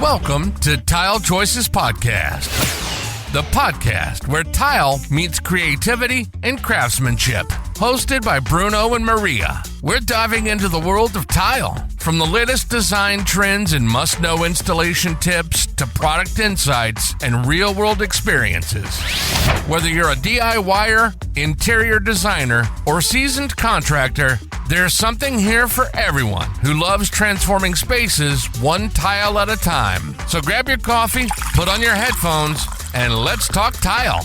Welcome to Tile Choices Podcast, the podcast where tile meets creativity and craftsmanship. Hosted by Bruno and Maria, we're diving into the world of tile, from the latest design trends and must-know installation tips to product insights and real-world experiences. Whether you're a DIYer, interior designer, or seasoned contractor, there's something here for everyone who loves transforming spaces one tile at a time. So grab your coffee, put on your headphones, and let's talk tile.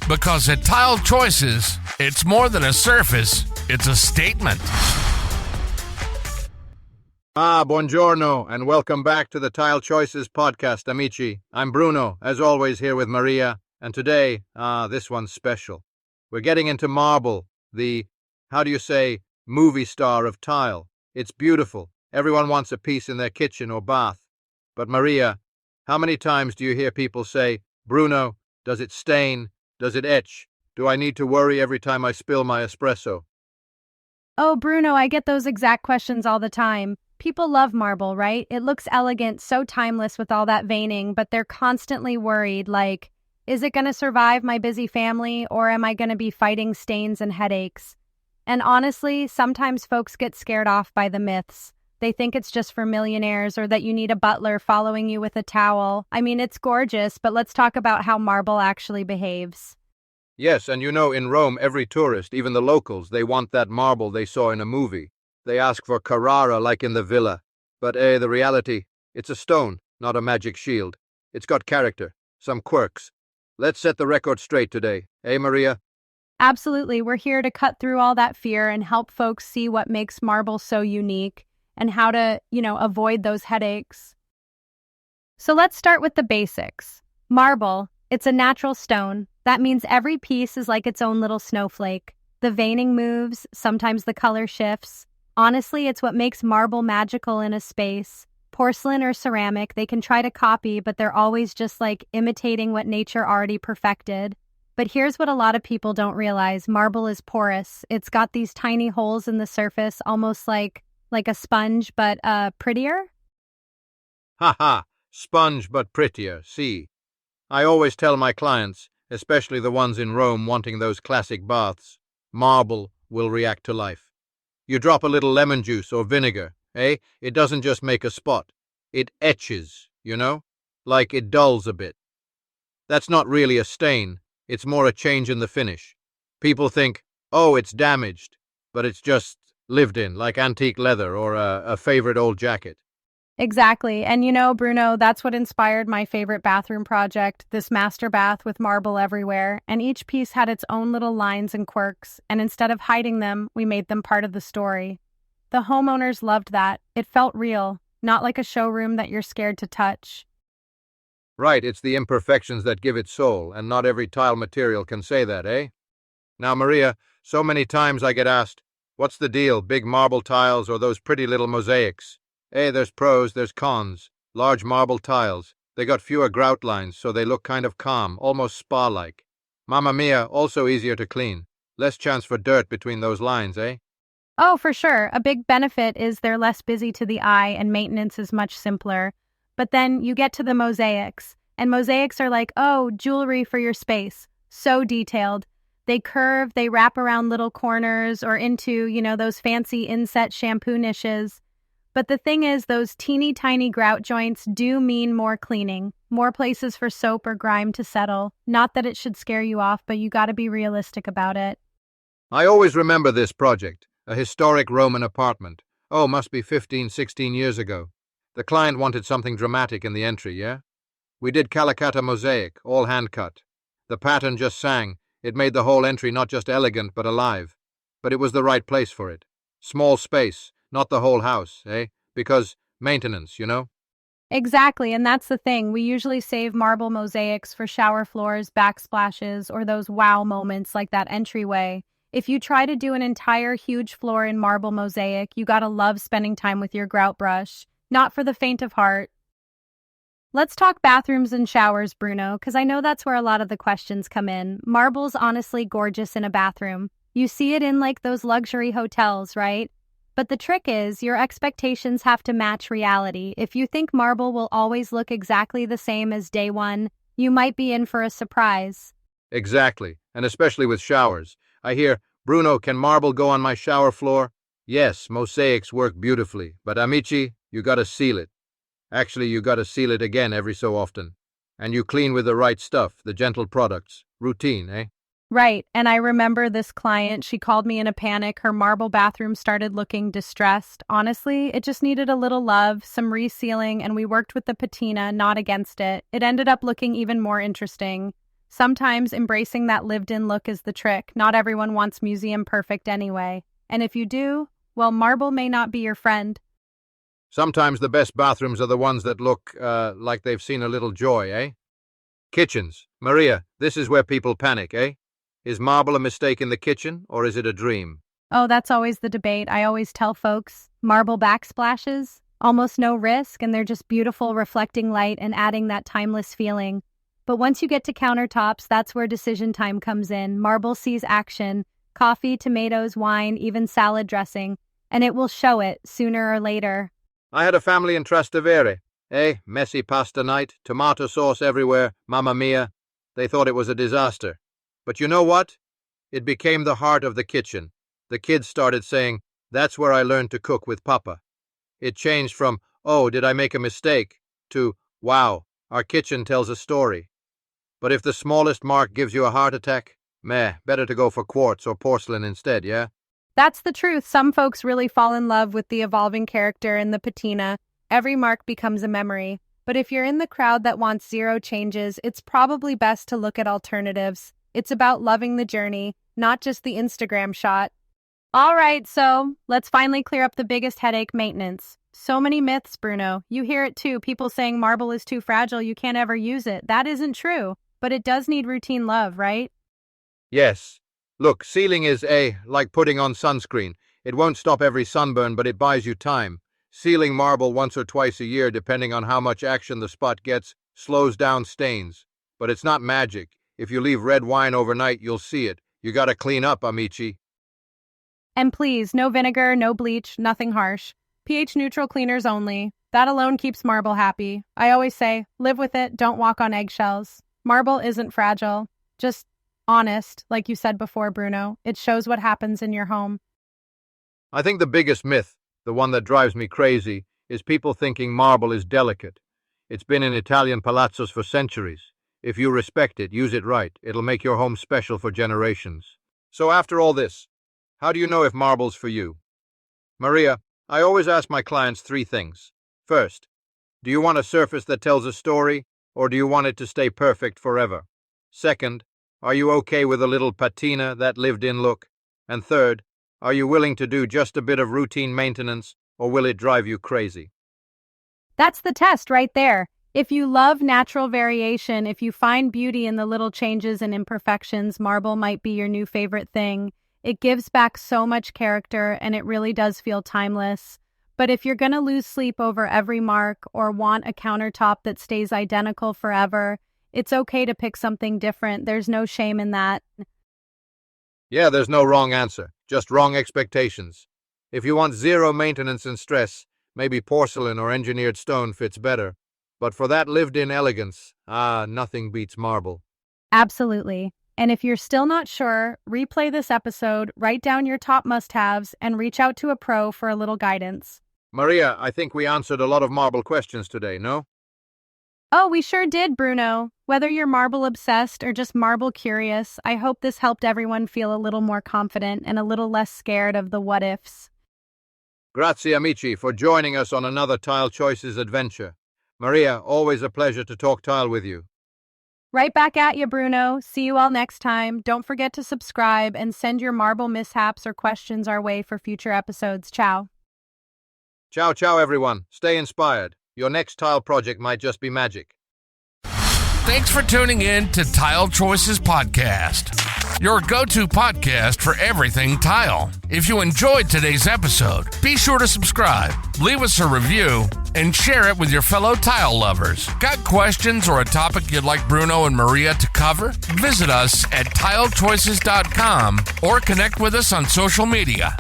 Because at Tile Choices, it's more than a surface, it's a statement. Buongiorno, and welcome back to the Tile Choices podcast, amici. I'm Bruno, as always, here with Maria, and today, this one's special. We're getting into marble, the, movie star of tile. It's beautiful. Everyone wants a piece in their kitchen or bath. But Maria, how many times do you hear people say, Bruno, does it stain? Does it etch? Do I need to worry every time I spill my espresso? Oh, Bruno, I get those exact questions all the time. People love marble, right? It looks elegant, so timeless with all that veining, but they're constantly worried, like, is it going to survive my busy family, or am I going to be fighting stains and headaches? And honestly, sometimes folks get scared off by the myths. They think it's just for millionaires or that you need a butler following you with a towel. I mean, it's gorgeous, but let's talk about how marble actually behaves. Yes, and you know, in Rome, every tourist, even the locals, they want that marble they saw in a movie. They ask for Carrara like in the villa. But the reality, it's a stone, not a magic shield. It's got character, some quirks. Let's set the record straight today, Maria? Absolutely, we're here to cut through all that fear and help folks see what makes marble so unique and how to, avoid those headaches. So let's start with the basics. Marble, it's a natural stone. That means every piece is like its own little snowflake. The veining moves, sometimes the color shifts. Honestly, it's what makes marble magical in a space. Porcelain or ceramic, they can try to copy, but they're always just like imitating what nature already perfected. But here's what a lot of people don't realize. Marble is porous. It's got these tiny holes in the surface, almost like a sponge, but prettier. Ha ha, sponge but prettier, see. I always tell my clients, especially the ones in Rome wanting those classic baths, marble will react to life. You drop a little lemon juice or vinegar, it doesn't just make a spot. It etches, like it dulls a bit. That's not really a stain. It's more a change in the finish. People think, oh, it's damaged, but it's just lived in, like antique leather or a favorite old jacket. Exactly. And Bruno, that's what inspired my favorite bathroom project, this master bath with marble everywhere. And each piece had its own little lines and quirks. And instead of hiding them, we made them part of the story. The homeowners loved that. It felt real, not like a showroom that you're scared to touch. Right, it's the imperfections that give it soul, and not every tile material can say that, Now, Maria, so many times I get asked, what's the deal, big marble tiles or those pretty little mosaics? There's pros, there's cons. Large marble tiles, they got fewer grout lines, so they look kind of calm, almost spa-like. Mamma mia, also easier to clean. Less chance for dirt between those lines, Oh, for sure. A big benefit is they're less busy to the eye and maintenance is much simpler. But then you get to the mosaics, and mosaics are like, oh, jewelry for your space. So detailed. They curve, they wrap around little corners or into, those fancy inset shampoo niches. But the thing is, those teeny tiny grout joints do mean more cleaning, more places for soap or grime to settle. Not that it should scare you off, but you gotta be realistic about it. I always remember this project, a historic Roman apartment. Oh, must be 15, 16 years ago. The client wanted something dramatic in the entry, yeah? We did Calicut mosaic, all hand-cut. The pattern just sang. It made the whole entry not just elegant, but alive. But it was the right place for it. Small space, not the whole house, Because maintenance, Exactly, and that's the thing. We usually save marble mosaics for shower floors, backsplashes, or those wow moments like that entryway. If you try to do an entire huge floor in marble mosaic, you gotta love spending time with your grout brush. Not for the faint of heart. Let's talk bathrooms and showers, Bruno, because I know that's where a lot of the questions come in. Marble's honestly gorgeous in a bathroom. You see it in like those luxury hotels, right? But the trick is, your expectations have to match reality. If you think marble will always look exactly the same as day one, you might be in for a surprise. Exactly, and especially with showers. I hear, Bruno, can marble go on my shower floor? Yes, mosaics work beautifully, but amici, you gotta seal it. Actually, you gotta seal it again every so often. And you clean with the right stuff, the gentle products. Routine, eh? Right, and I remember this client, she called me in a panic. Her marble bathroom started looking distressed. Honestly, it just needed a little love, some resealing, and we worked with the patina, not against it. It ended up looking even more interesting. Sometimes embracing that lived-in look is the trick. Not everyone wants museum perfect anyway. And if you do, well, marble may not be your friend. Sometimes the best bathrooms are the ones that look, like they've seen a little joy, eh? Kitchens. Maria, this is where people panic, eh? Is marble a mistake in the kitchen, or is it a dream? Oh, that's always the debate. I always tell folks, marble backsplashes, almost no risk, and they're just beautiful, reflecting light and adding that timeless feeling. But once you get to countertops, that's where decision time comes in. Marble sees action, coffee, tomatoes, wine, even salad dressing, and it will show it sooner or later. I had a family in Trastevere. Messy pasta night, tomato sauce everywhere, mamma mia. They thought it was a disaster. But you know what? It became the heart of the kitchen. The kids started saying, "That's where I learned to cook with Papa." It changed from, "Oh, did I make a mistake?" to, "Wow, our kitchen tells a story." But if the smallest mark gives you a heart attack, better to go for quartz or porcelain instead, yeah? That's the truth. Some folks really fall in love with the evolving character and the patina. Every mark becomes a memory. But if you're in the crowd that wants zero changes, it's probably best to look at alternatives. It's about loving the journey, not just the Instagram shot. All right, so let's finally clear up the biggest headache: maintenance. So many myths, Bruno. You hear it too. People saying marble is too fragile, you can't ever use it. That isn't true, but it does need routine love, right? Yes. Look, sealing is like putting on sunscreen. It won't stop every sunburn, but it buys you time. Sealing marble once or twice a year, depending on how much action the spot gets, slows down stains. But it's not magic. If you leave red wine overnight, you'll see it. You gotta clean up, amici. And please, no vinegar, no bleach, nothing harsh. pH-neutral cleaners only. That alone keeps marble happy. I always say, live with it, don't walk on eggshells. Marble isn't fragile. Just honest, like you said before, Bruno. It shows what happens in your home. I think the biggest myth, the one that drives me crazy, is people thinking marble is delicate. It's been in Italian palazzos for centuries. If you respect it, use it right. It'll make your home special for generations. So after all this, how do you know if marble's for you? Maria, I always ask my clients 3 things. First, do you want a surface that tells a story, or do you want it to stay perfect forever? Second, are you okay with a little patina, that lived-in look? And third, are you willing to do just a bit of routine maintenance, or will it drive you crazy? That's the test right there. If you love natural variation, if you find beauty in the little changes and imperfections, marble might be your new favorite thing. It gives back so much character, and it really does feel timeless. But if you're going to lose sleep over every mark or want a countertop that stays identical forever, it's okay to pick something different. There's no shame in that. Yeah, there's no wrong answer, just wrong expectations. If you want zero maintenance and stress, maybe porcelain or engineered stone fits better. But for that lived-in elegance, nothing beats marble. Absolutely. And if you're still not sure, replay this episode, write down your top must-haves, and reach out to a pro for a little guidance. Maria, I think we answered a lot of marble questions today, no? Oh, we sure did, Bruno. Whether you're marble obsessed or just marble curious, I hope this helped everyone feel a little more confident and a little less scared of the what-ifs. Grazie amici for joining us on another Tile Choices adventure. Maria, always a pleasure to talk tile with you. Right back at you, Bruno. See you all next time. Don't forget to subscribe and send your marble mishaps or questions our way for future episodes. Ciao. Ciao, ciao, everyone. Stay inspired. Your next tile project might just be magic. Thanks for tuning in to Tile Choices Podcast, your go-to podcast for everything tile. If you enjoyed today's episode, be sure to subscribe, leave us a review, and share it with your fellow tile lovers. Got questions or a topic you'd like Bruno and Maria to cover? Visit us at tilechoices.com or connect with us on social media.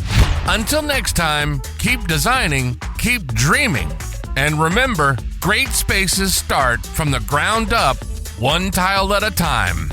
Until next time, keep designing, keep dreaming, and remember, great spaces start from the ground up, one tile at a time.